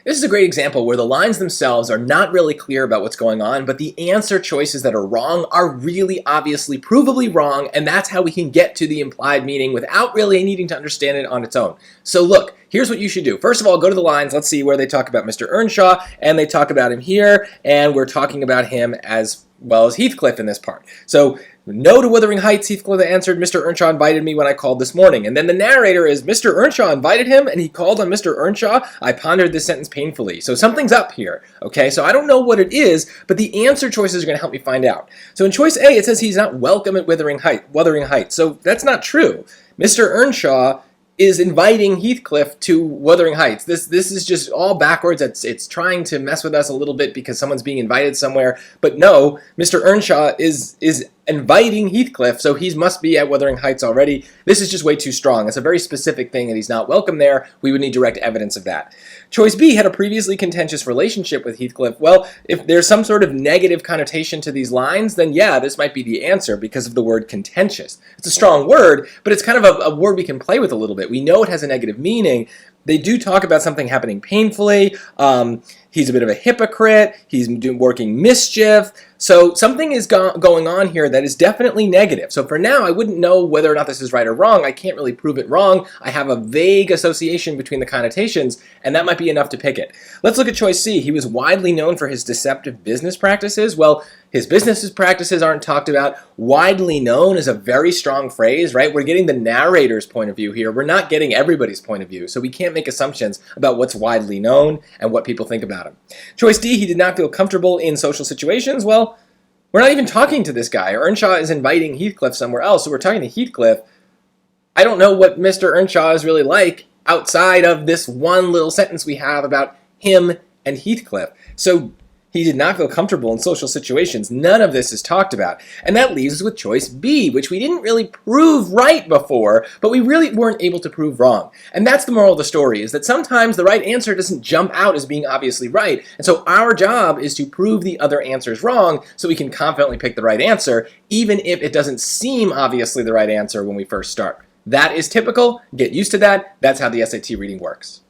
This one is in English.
This is a great example where the lines themselves are not really clear about what's going on, but the answer choices that are wrong are really obviously provably wrong, and that's how we can get to the implied meaning without really needing to understand it on its own. So look, here's what you should do. First of all, go to the lines. Let's see where they talk about Mr. Earnshaw, and they talk about him here, and we're talking about him as well as Heathcliff in this part. So, no to Wuthering Heights, Heathcliff answered, Mr. Earnshaw invited me when I called this morning. And then the narrator is, Mr. Earnshaw invited him and he called on Mr. Earnshaw. I pondered this sentence painfully. So something's up here, okay? So I don't know what it is, but the answer choices are going to help me find out. So in choice A, it says he's not welcome at Wuthering Heights. So that's not true. Mr. Earnshaw is inviting Heathcliff to Wuthering Heights. This is just all backwards. It's trying to mess with us a little bit because someone's being invited somewhere. But no, Mr. Earnshaw is inviting Heathcliff, so he must be at Wuthering Heights already. This is just way too strong. It's a very specific thing, and he's not welcome there. We would need direct evidence of that. Choice B had a previously contentious relationship with Heathcliff. Well, if there's some sort of negative connotation to these lines, then yeah, this might be the answer because of the word contentious. It's a strong word, but it's kind of a word we can play with a little bit. We know it has a negative meaning. They do talk about something happening painfully. He's a bit of a hypocrite. He's working mischief. So something is going on here that is definitely negative. So for now, I wouldn't know whether or not this is right or wrong. I can't really prove it wrong. I have a vague association between the connotations, and that might be enough to pick it. Let's look at choice C. He was widely known for his deceptive business practices. Well, his business practices aren't talked about. Widely known is a very strong phrase, right? We're getting the narrator's point of view here. We're not getting everybody's point of view. So we can't make assumptions about what's widely known and what people think about him. Choice D, he did not feel comfortable in social situations. Well, we're not even talking to this guy. Earnshaw is inviting Heathcliff somewhere else, so we're talking to Heathcliff. I don't know what Mr. Earnshaw is really like outside of this one little sentence we have about him and Heathcliff. So he did not feel comfortable in social situations. None of this is talked about. And that leaves us with choice B, which we didn't really prove right before, but we really weren't able to prove wrong. And that's the moral of the story, is that sometimes the right answer doesn't jump out as being obviously right. And so our job is to prove the other answers wrong so we can confidently pick the right answer, even if it doesn't seem obviously the right answer when we first start. That is typical. Get used to that. That's how the SAT reading works.